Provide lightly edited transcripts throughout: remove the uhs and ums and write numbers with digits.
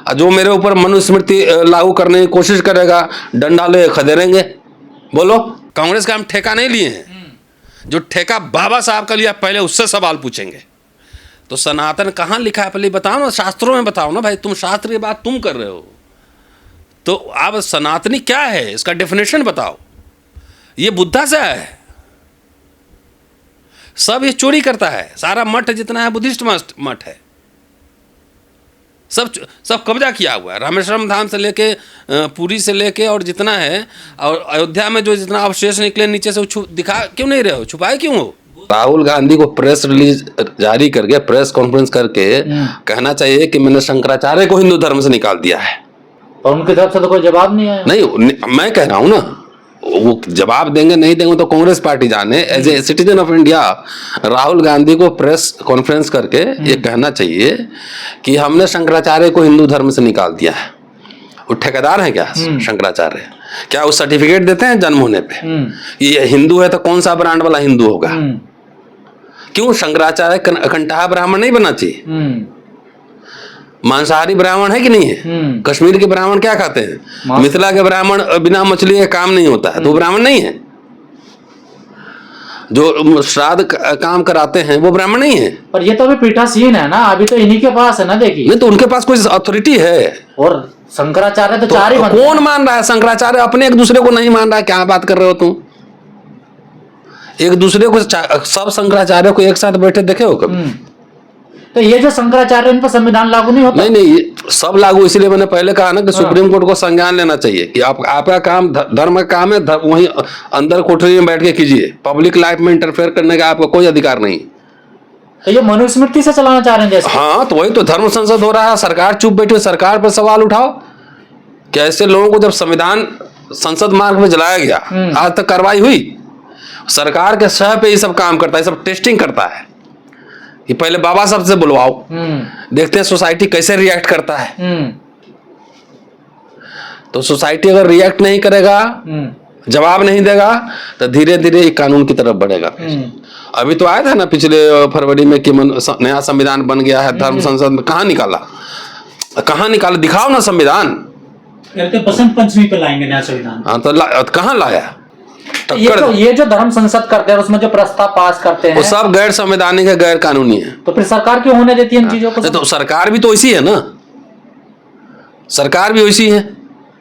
और जो मेरे ऊपर मनुस्मृति लागू करने की कोशिश करेगा डंडा ले खदेड़ेंगे। बोलो, कांग्रेस का हम ठेका नहीं लिए हैं, जो ठेका बाबा साहब का लिया पहले उससे सवाल पूछेंगे। तो सनातन कहाँ लिखा है पहले बताओ ना, शास्त्रों में बताओ ना भाई, तुम शास्त्र की बात तुम कर रहे हो, तो अब सनातनी क्या है इसका डेफिनेशन बताओ। ये बुद्धा से है, सब ये चोरी करता है, सारा मठ जितना है बुद्धिस्ट मठ है, सब कब्जा किया हुआ है। रामेश्वरम धाम से लेके पुरी से लेके और जितना है, और अयोध्या में जो जितना अवशेष निकले नीचे से दिखा क्यों नहीं रहे हो, छुपाए क्यों हो? राहुल गांधी को प्रेस रिलीज जारी करके, प्रेस कॉन्फ्रेंस करके कहना चाहिए कि मैंने शंकराचार्य को हिंदू धर्म से निकाल दिया है, और उनकी तरफ से तो कोई जवाब नहीं आया। नहीं, मैं कह रहा हूं ना, वो जवाब देंगे नहीं देंगे तो कांग्रेस पार्टी जाने। As a citizen of India Rahul Gandhi को प्रेस कॉन्फ्रेंस करके ये कहना चाहिए कि हमने शंकराचार्य को हिंदू धर्म से निकाल दिया है। वो ठेकेदार है क्या शंकराचार्य? क्या वो सर्टिफिकेट देते हैं जन्म होने पे? ये हिंदू है तो कौन सा ब्रांड वाला हिंदू होगा? क्यों शंकराचार्य कंटहा ब्राह्मण नहीं बनना चाहिए? मांसाहारी ब्राह्मण है कि नहीं है? कश्मीर के ब्राह्मण क्या खाते हैं? मिथिला के ब्राह्मण बिना मछली के काम नहीं होता है, तो ब्राह्मण नहीं है। जो श्राद्ध काम कराते हैं वो ब्राह्मण नहीं है। पर ये तो अभी पीठासीन है ना, अभी तो इन्हीं के पास है ना। देखिए, नहीं तो उनके पास कोई अथॉरिटी है। और शंकराचार्य तो चार ही कौन मान रहा है? शंकराचार्य अपने एक दूसरे को नहीं मान रहा है। क्या बात कर रहे हो तुम? एक दूसरे को, सब शंकराचार्य को एक साथ बैठे देखे हो कभी? तो ये जो शंकराचार्य, इन पर संविधान लागू नहीं होता? नहीं, सब लागू। इसलिए मैंने पहले कहा ना कि सुप्रीम कोर्ट को संज्ञान लेना चाहिए कि आपका काम धर्म का काम है, वहीं अंदर कोठरी में बैठ के कीजिए। पब्लिक लाइफ में इंटरफेयर करने का आपको कोई अधिकार नहीं। तो ये मनुस्मृति से चलाना चाह रहे हैं जैसे? हाँ, तो वही तो धर्म संसद हो रहा है। सरकार चुप बैठी, सरकार पर सवाल उठाओ। क्या ऐसे लोगों को जब संविधान संसद मार्ग में जलाया गया, आज तक कार्रवाई हुई? सरकार के सह पे ये सब काम करता है, सब टेस्टिंग करता है कि पहले बाबा साहब से बुलवाओ, देखते हैं सोसाइटी कैसे रिएक्ट करता है। तो सोसाइटी अगर रिएक्ट नहीं करेगा, जवाब नहीं देगा, तो धीरे धीरे कानून की तरफ बढ़ेगा। अभी तो आया था ना पिछले फरवरी में कि नया संविधान बन गया है धर्म संसद में। कहाँ निकाला? दिखाओ ना संविधान। कहते बसंत पंचमी पे लाएंगे नया संविधान। हाँ, तो कहाँ लाया? ये जो धर्म संसद करते हैं उसमें जो प्रस्ताव पास करते हैं वो सब गैर संवैधानिक है, गैर कानूनी है। तो फिर सरकार क्यों होने देती है इन चीजों को? तो सरकार भी तो वैसी है ना, सरकार भी वैसी है।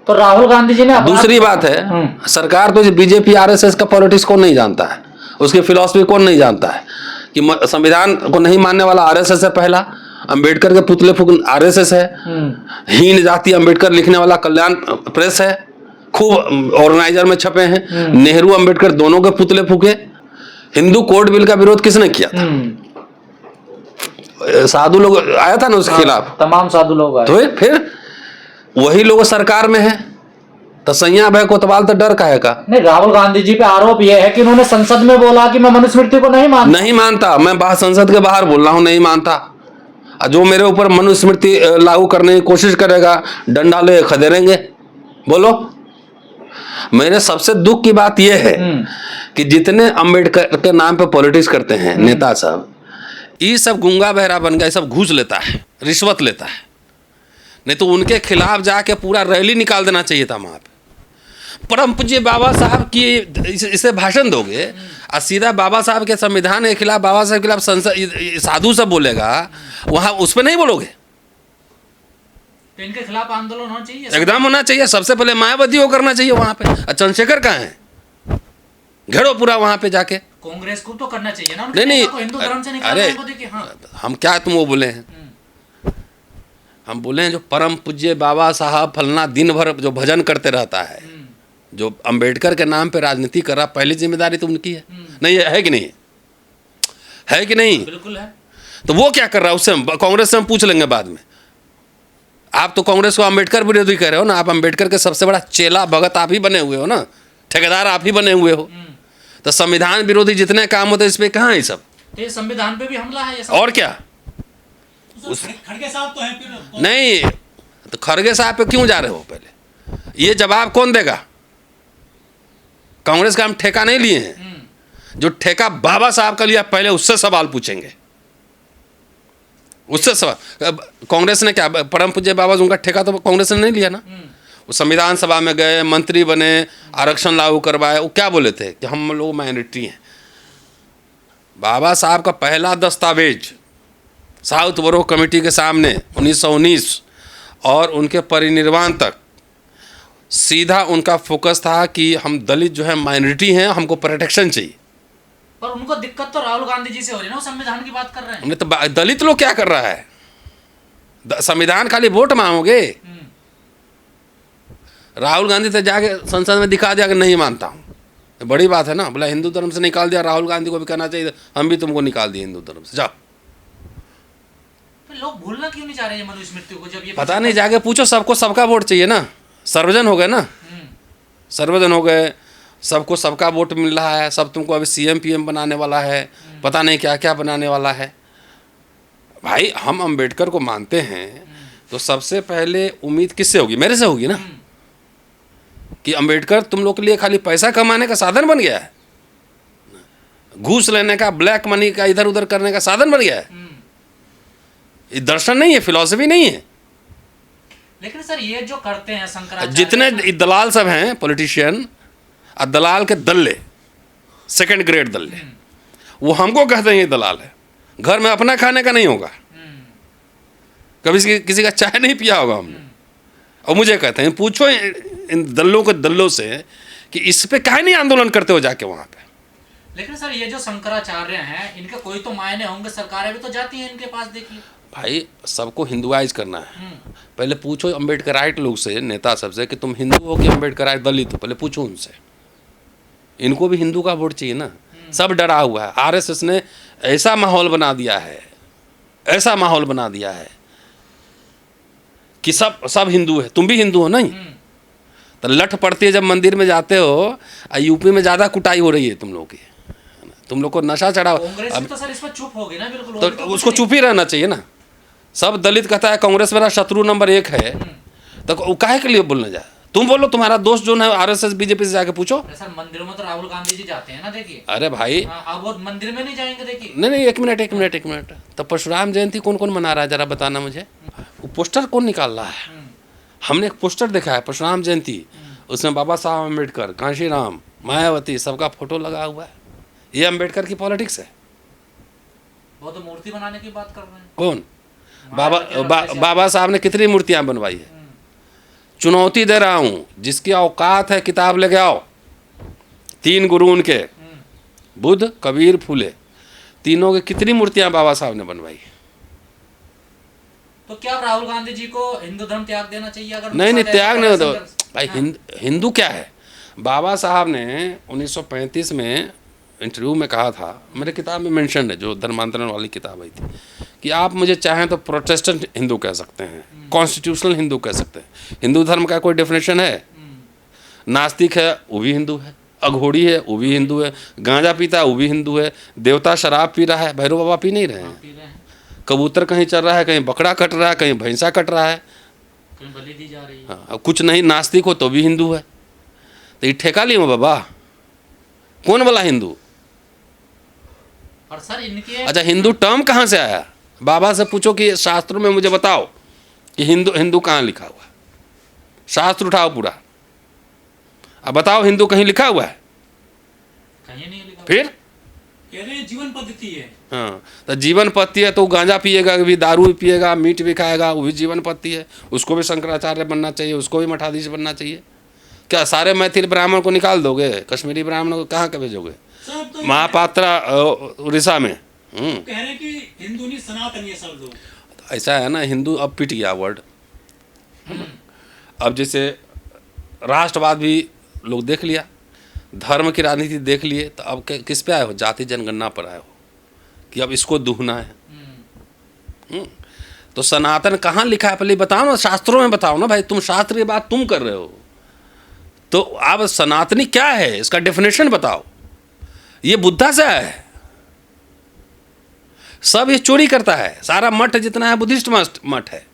तो राहुल गांधी जी ने दूसरी बात है, सरकार तो बीजेपी आरएसएस का पॉलिटिक्स कौन नहीं जानता है, उसकी फिलॉसफी कौन नहीं जानता है कि संविधान को नहीं मानने वाला आरएसएस है। पहला अंबेडकर के पुतले फूक आरएसएस है। हीन जाति अंबेडकर लिखने वाला कल्याण प्रेस है, खूब ऑर्गेनाइजर में छपे हैं। नेहरू अंबेडकर दोनों के पुतले फूके। हिंदू कोड बिल का विरोध किसने किया था? साधु लोग आया था ना उसके खिलाफ, तमाम साधु लोग आए। तो फिर वही लोग सरकार में है, तो सैया भाई कोतवाल तो डर का नहीं। राहुल गांधी जी पे आरोप यह है कि उन्होंने संसद में बोला कि मैं मनुस्मृति को नहीं मानता। मैं संसद के बाहर बोल रहा हूं, नहीं मानता। जो मेरे ऊपर मनुस्मृति लागू करने की कोशिश करेगा डंडा ले खदेड़ेंगे। बोलो, मेरे सबसे दुख की बात यह है कि जितने अंबेडकर के नाम पे पॉलिटिक्स करते हैं नेता सब, ये सब गुंगा बहरा बन गया, सब घूस लेता है, रिश्वत लेता है। नहीं तो उनके खिलाफ जाके पूरा रैली निकाल देना चाहिए था वहां पे। परम पूज्य बाबा साहब की इसे भाषण दोगे और सीधा बाबा साहब के संविधान के खिलाफ, बाबा साहब के खिलाफ संसद साधु सब बोलेगा, वहां उस पर नहीं बोलोगे? तो इनके खिलाफ आंदोलन होना चाहिए, एकदम होना चाहिए। सबसे पहले मायावती को करना चाहिए वहां पे। चंद्रशेखर कहाँ है? घेरो पूरा वहां पे जाके। कांग्रेस को तो करना चाहिए ना। नहीं, हिंदू धर्म से अरे हाँ। हम क्या तुम वो बोले हैं? हम बोले हैं जो परम पूज्य बाबा साहब फलना दिन भर जो भजन करते रहता है, जो अंबेडकर के नाम पे राजनीति कर रहा, पहली जिम्मेदारी तो उनकी है। नहीं है कि नहीं? है कि नहीं? बिल्कुल है। तो वो क्या कर रहा है उससे कांग्रेस से हम पूछ लेंगे बाद में। आप तो कांग्रेस को अंबेडकर विरोधी कह रहे हो ना। आप अंबेडकर के सबसे बड़ा चेला भगत आप ही बने हुए हो ना, ठेकेदार आप ही बने हुए हो। तो संविधान विरोधी जितने काम होते इस पे कहाँ है सब? तो संविधान पे भी हमला है ये सब। और क्या? खड़गे साहब तो हैं नहीं, तो खड़गे साहब पे क्यों जा रहे हो? पहले ये जवाब कौन देगा? कांग्रेस का हम ठेका नहीं लिए हैं, जो ठेका बाबा साहब का लिया पहले उससे सवाल पूछेंगे। उससे कांग्रेस ने क्या, परम पूज्य बाबा उनका ठेका तो कांग्रेस ने नहीं लिया ना। वो संविधान सभा में गए, मंत्री बने, आरक्षण लागू करवाए, वो क्या बोले थे कि हम लोग माइनॉरिटी हैं। बाबा साहब का पहला दस्तावेज साउथ बोरो कमेटी के सामने 1919 और उनके परिनिर्वाण तक सीधा उनका फोकस था कि हम दलित जो है माइनॉरिटी हैं, हमको प्रोटेक्शन चाहिए। पर उनको दिक्कत तो राहुल गांधी जी से हो रही है ना, वो संविधान की बात कर रहे हैं। हमने तो दलित लोग क्या कर रहा है, संविधान खाली वोट मांगोगे। राहुल गांधी तो जाके संसद में दिखा दिया कि नहीं मानता हूँ, बड़ी बात है ना। बोला हिंदू धर्म से निकाल दिया, राहुल गांधी को भी कहना चाहिए हम भी तुमको निकाल दिए हिंदू धर्म से, जाओ। तो लोग भूलना क्यों नहीं चाह रहे हैं मनुस्मृति को, जब ये पता नहीं, जाके पूछो, सबको सबका वोट चाहिए ना। सर्वजन हो गए ना, सर्वजन हो गए, सबको सबका वोट मिल रहा है। सब तुमको अभी सीएम पीएम बनाने वाला है, पता नहीं क्या क्या बनाने वाला है। भाई हम अंबेडकर को मानते हैं तो सबसे पहले उम्मीद किससे होगी, मेरे से होगी ना, कि अंबेडकर तुम लोग के लिए खाली पैसा कमाने का साधन बन गया है, घूस लेने का, ब्लैक मनी का इधर उधर करने का साधन बन गया है। ये दर्शन नहीं है, फिलॉसफी नहीं है। लेकिन सर ये जो करते हैं शंकराचार्य, जितने दलाल सब हैं पॉलिटिशियन, और दलाल के दल्ले, सेकंड ग्रेड दल्ले, वो हमको कहते हैं ये दलाल है। घर में अपना खाने का नहीं होगा, कभी किसी का चाय नहीं पिया होगा हमने, और मुझे कहते हैं पूछो इन दल्लों के दल्लों से कि इस पे काहे नहीं आंदोलन करते हो जाके वहां पे। लेकिन सर ये जो शंकराचार्य हैं, इनके कोई तो मायने होंगे, सरकारें भी तो जाती हैं इनके पास, देखिए। भाई सबको हिंदुआइज करना है। पहले पूछो अम्बेडकराइट लोग से, नेता सबसे, कि तुम हिंदू हो कि अम्बेडकराइट दलित हो, पहले पूछो उनसे। इनको भी हिंदू का वोट चाहिए ना। सब डरा हुआ है, आरएसएस ने ऐसा माहौल बना दिया है, ऐसा माहौल बना दिया है कि सब हिंदू है। तुम भी हिंदू हो नहीं, तो लठ पड़ती है जब मंदिर में जाते हो। यूपी में ज़्यादा कुटाई हो रही है तुम लोग की, तुम लोग को नशा चढ़ा। कांग्रेस भी तो सर इस पर चुप हो गई ना, बिल्कुल। तो उसको चुप ही रहना चाहिए ना। सब दलित कहता है कांग्रेस मेरा शत्रु नंबर 1 है, तो काहे के लिए बोलने जाए। तुम बोलो तुम्हारा दोस्त जो है आरएसएस बीजेपी से जाके पूछो। सर मंदिरों में तो राहुल गांधी जी जाते हैं ना, देखिए। अरे भाई अब वो मंदिर में नहीं जाएंगे, देखिए। नहीं, एक मिनट। तो परशुराम जयंती कौन कौन मना रहा है, जरा बताना मुझे। वो पोस्टर कौन निकाल रहा है? हमने एक पोस्टर देखा है परशुराम जयंती, उसमें बाबा साहब अम्बेडकर, कांशीराम, मायावती, सबका फोटो लगा हुआ है। ये अम्बेडकर की पॉलिटिक्स है। वो तो मूर्ति बनाने की बात कर रहे हैं। कौन? बाबा साहब ने कितनी मूर्तियां बनवाई है। चुनौती दे रहा हूं, जिसकी औकात है किताब लेके आओ। 3 गुरु उनके, बुद्ध, कबीर, फूले, तीनों की कितनी मूर्तियां बाबा साहब ने बनवाई। तो क्या राहुल गांधी जी को हिंदू धर्म त्याग देना चाहिए? अगर नहीं, त्याग नहीं होता भाई। हिंदू क्या है? बाबा साहब ने 1935 में इंटरव्यू में कहा था, मेरे किताब में मेंशन है, जो धर्मांतरण वाली किताब आई थी, कि आप मुझे चाहें तो प्रोटेस्टेंट हिंदू कह सकते हैं, कॉन्स्टिट्यूशनल हिंदू कह सकते हैं। हिंदू धर्म का कोई डेफिनेशन है? नास्तिक है वो भी हिंदू है, अघोड़ी है वो भी हिंदू है, गांजा पीता है वो भी हिंदू है, देवता शराब पी रहा है, भैरव बाबा पी नहीं रहे हैं, कबूतर कहीं चल रहा है, कहीं बकरा कट रहा है, कहीं भैंसा कट रहा है, कहीं बलि दी जा रही है। हाँ, कुछ नहीं, नास्तिक हो तो भी हिंदू है। तो ये ठेका लियो बाबा, कौन वाला हिंदू? और सर इनके अच्छा, हिंदू टर्म कहाँ से आया? बाबा से पूछो कि शास्त्रों में मुझे बताओ कि हिंदू कहाँ लिखा हुआ है। शास्त्र उठाओ पूरा, अब बताओ हिंदू कहीं लिखा हुआ है? कहीं नहीं लिखा। फिर कह रहे हैं जीवन पद्धति है। हाँ, तो जीवन पद्धति है तो गांजा पिएगा भी, दारू भी पिएगा, मीट भी खाएगा, वो भी जीवन पद्धति है। उसको भी शंकराचार्य बनना चाहिए, उसको भी मठाधीश बनना चाहिए। क्या सारे मैथिल ब्राह्मण को निकाल दोगे? कश्मीरी ब्राह्मणों को कहाँ के भेजोगे? तो महापात्रा उड़ीसा में। कह रहे हैं कि हिंदू नहीं सनातनी है सब लोग। ऐसा है ना, हिंदू अब पिट गया वर्ड। अब जैसे राष्ट्रवाद भी लोग देख लिया, धर्म की राजनीति देख लिए, तो अब किस पे आए हो? जाति जनगणना पर आए हो कि अब इसको दूहना है। तो सनातन कहाँ लिखा है पहले बताओ ना, शास्त्रों में बताओ ना भाई। तुम शास्त्र की बात तुम कर रहे हो, तो अब सनातनी क्या है इसका डेफिनेशन बताओ। ये बुद्धा से है, सब ये चोरी करता है। सारा मठ जितना है बुद्धिस्ट मठ है,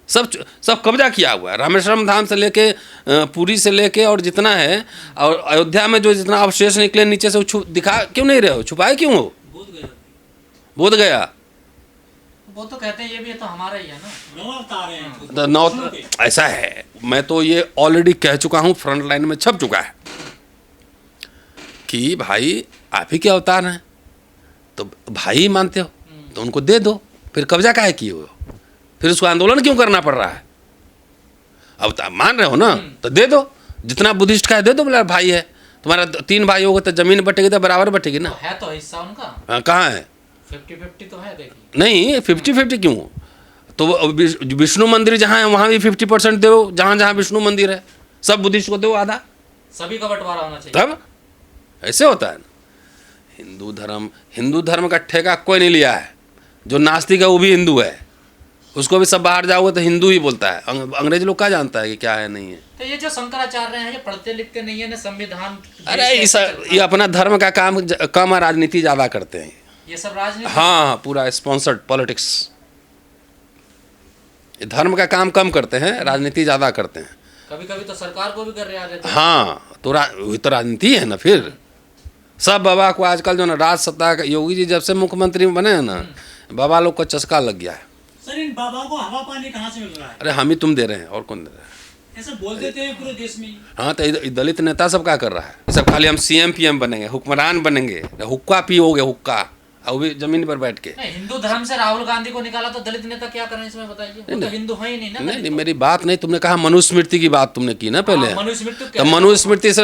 सब कब्जा किया हुआ है। रामेश्वरम धाम से लेके पुरी से लेके और जितना है, और अयोध्या में जो जितना अवशेष निकले नीचे से, दिखा क्यों नहीं रहे हो? छुपाए क्यों हो? बोध गया वो तो कहते हैं ये भी तो हमारा ही है ना। तो नौ ऐसा है, मैं तो ये ऑलरेडी कह चुका हूँ, फ्रंट लाइन में छप चुका है कि भाई आप ही के अवतार हैं, तो भाई ही मानते हो तो उनको दे दो, फिर कब्जा काहे किए हो, फिर उसको आंदोलन क्यों करना पड़ रहा है? अब मान रहे हो ना तो दे दो, जितना बुद्धिस्ट का है दे दो, बोला भाई है तुम्हारा, 3 भाई होगा तो जमीन बटेगी तो बराबर बटेगी ना। है तो हिस्सा उनका। हाँ, कहाँ है? 50-50 तो है, देखिए। नहीं 50-50 क्यों? तो विष्णु मंदिर जहाँ है वहाँ भी 50% दो, जहाँ जहाँ विष्णु मंदिर है सब बुद्धिस्ट को दो आधा, सभी का बंटवारा होना चाहिए। तब ऐसे होता है ना। हिंदू धर्म का ठेका कोई नहीं लिया है, जो नास्तिक है वो भी हिंदू है, उसको भी सब बाहर जाओगे तो हिंदू ही बोलता है। अंग्रेज लोग क्या जानता है कि क्या है नहीं है। तो ये जो शंकराचार्य हैं ये पढ़ते लिखते नहीं है ना, संविधान। अरे ये अपना धर्म का काम कम, राजनीति ज़्यादा करते हैं ये सब राजनीति। हाँ, पूरा स्पॉन्सर्ड पॉलिटिक्स। ये धर्म का काम कम करते हैं, राजनीति ज़्यादा करते हैं। कभी कभी तो सरकार को भी कर रहे हैं। हाँ, तो वही तो राजनीति है ना। फिर सब बाबा को आजकल जो ना राज सत्ता, योगी जी जब से मुख्यमंत्री बने हैं ना, बाबा लोग को चस्का लग गया है। सर इन बाबा को हवा पानी कहाँ से मिल रहा है? अरे हम ही तुम दे रहे हैं, और कौन दे रहा है? ऐसा बोल देते हैं पूरे देश में। हाँ, तो दलित नेता सब क्या कर रहा है? सब खाली हम CM PM बनेंगे, हुक्मरान बनेंगे, हुक्का पियोगे हुक्का, और भी जमीन पर बैठ के। हिंदू धर्म से राहुल गांधी को निकाला तो दलित नेता क्या करें इसमें बताइए? वो तो हिंदू है ही नहीं ना। नहीं, मेरी बात नहीं, तुमने कहा मनुस्मृति की बात तुमने की ना पहले। मनुस्मृति तो मनुस्मृति से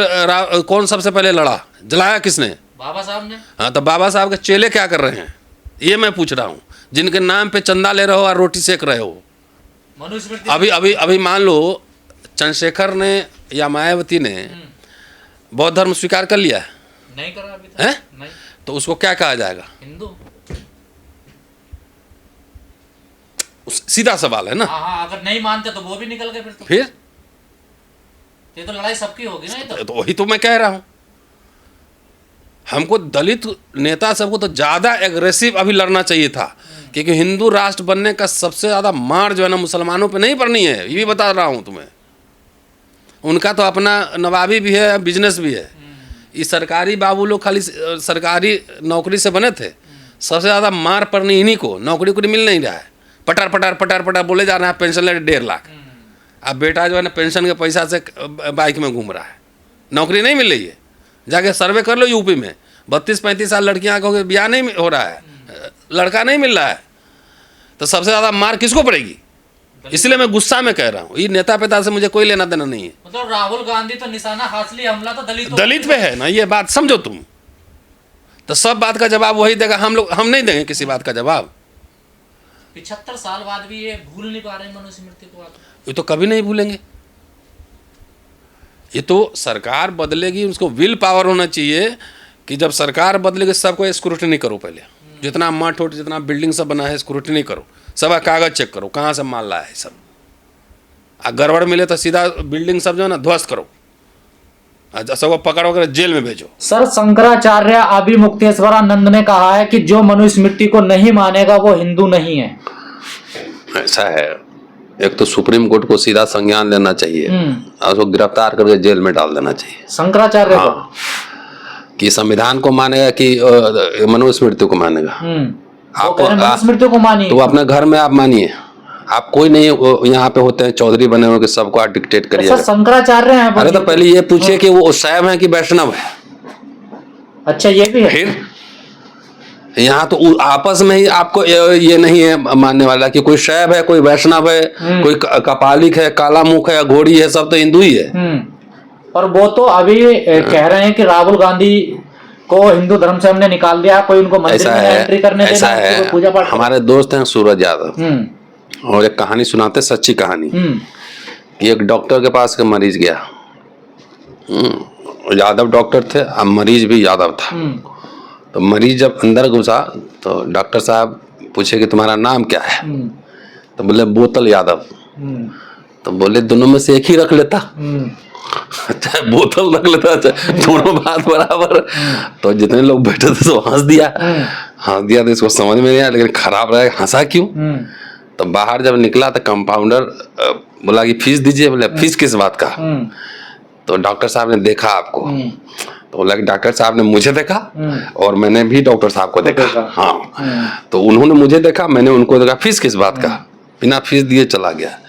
कौन सबसे पहले लड़ा, जलाया किसने? बाबा साहब ने। हाँ, तो बाबा साहब के चेले क्या कर रहे हैं ये मैं पूछ रहा हूँ, जिनके नाम पे चंदा ले रहे हो और रोटी सेक रहे हो। मनुस्मृति अभी मान लो चंद्रशेखर ने या मायावती ने बौद्ध धर्म स्वीकार कर लिया है, नहीं करा अभी तक। है? नहीं। तो उसको क्या कहा जाएगा? हिंदू। सीधा सवाल है ना। हाँ, अगर नहीं मानते तो वो भी निकल गए फिर। फिर ये तो लड़ाई सबकी होगी ना। ये तो वही तो मैं कह रहा हूँ, हमको दलित नेता सबको तो ज़्यादा एग्रेसिव अभी लड़ना चाहिए था, क्योंकि हिंदू राष्ट्र बनने का सबसे ज़्यादा मार जो है ना मुसलमानों पे नहीं पड़नी है, ये भी बता रहा हूँ तुम्हें। उनका तो अपना नवाबी भी है, बिजनेस भी है। ये सरकारी बाबू लोग खाली सरकारी नौकरी से बने थे, सबसे ज़्यादा मार पड़नी इन्हीं को, नौकरी को मिल नहीं रहा है, पटार पटार पटार पटार बोले जा रहे हैं पेंशन ले 1.5 लाख। अब बेटा जो है ना पेंशन के पैसा से बाइक में घूम रहा है, नौकरी नहीं मिल रही है। जाके सर्वे कर लो यूपी में, 32-35 साल लड़कियां को ब्याह नहीं हो रहा है, लड़का नहीं मिल रहा है, तो सबसे ज़्यादा मार किसको पड़ेगी? इसलिए मैं गुस्सा में कह रहा हूँ, ये नेता पिता से मुझे कोई लेना देना नहीं है। मतलब राहुल गांधी तो निशाना हासिल हमला तो दलित पे है ना, ये बात समझो तुम। तो सब बात का जवाब वही देगा, हम नहीं देंगे किसी बात का जवाब। 75 साल बाद भी ये भूल नहीं पा रहे मनुस्मृति को। ये तो कभी नहीं भूलेंगे। ये तो सरकार बदलेगी, उसको विल पावर होना चाहिए कि जब सरकार बदलेगी सबको स्क्रूटनी करो। पहले जितना मठ उठ जितना बिल्डिंग सब बना है स्क्रूटनी करो, सब कागज चेक करो कहाँ से माल लाया है सब। गड़बड़ मिले तो सीधा बिल्डिंग सब जो है ना ध्वस्त करो, सबको पकड़ो कर जेल में भेजो। सर, शंकराचार्य आदि मुक्तेश्वरानंद ने कहा है कि जो मनुस्मृति को नहीं मानेगा वो हिंदू नहीं है। ऐसा है, एक तो सुप्रीम कोर्ट को सीधा संज्ञान लेना चाहिए और उसको गिरफ्तार करके जेल में डाल देना चाहिए शंकराचार्य को। कि संविधान को मानेगा कि मनुस्मृति को मानेगा। आप मनुस्मृति को मानिए तो अपने घर में आप मानिए, आप कोई नहीं यहाँ पे होते हैं चौधरी बने हुए कि सबको आप डिक्टेट करिए। शंकराचार्य हैं। अरे तो पहले ये पूछिए कि वो शैव है कि वैष्णव है। अच्छा, ये भी है। फिर यहाँ तो आपस में ही आपको ये नहीं है मानने वाला कि कोई शैव है, कोई वैष्णव है, कोई कपालिक है, काला मुख है, घोड़ी है, सब तो हिंदू ही है। और वो तो अभी कह रहे हैं कि राहुल गांधी को हिंदू धर्म से हमने निकाल दिया, कोई उनको मंदिर में एंट्री करने देना, है। पूजा पाठ। हमारे दोस्त हैं सूरज यादव, और एक कहानी सुनाते, सच्ची कहानी। एक डॉक्टर के पास मरीज गया, यादव डॉक्टर थे, अब मरीज भी यादव था। तो मरीज जब अंदर घुसा तो डॉक्टर साहब पूछे कि तुम्हारा नाम क्या है? तो बोले बोतल यादव। तो बोले दोनों में से एक ही रख लेता। अच्छा, बोतल रख लेता, अच्छा दोनों बात बराबर। तो जितने लोग बैठे थे तो हंस दिया तो इसको समझ में नहीं आया, लेकिन खराब रहा, हंसा क्यों? तो बाहर जब निकला तो कंपाउंडर बोला कि फीस दीजिए। बोले फीस किस बात का? तो डॉक्टर साहब ने देखा आपको, तो बोला कि डॉक्टर साहब ने मुझे देखा और मैंने भी डॉक्टर साहब को देखा। हाँ, तो उन्होंने मुझे देखा, मैंने उनको देखा। फीस किस बात का, बिना फीस दिए चला गया।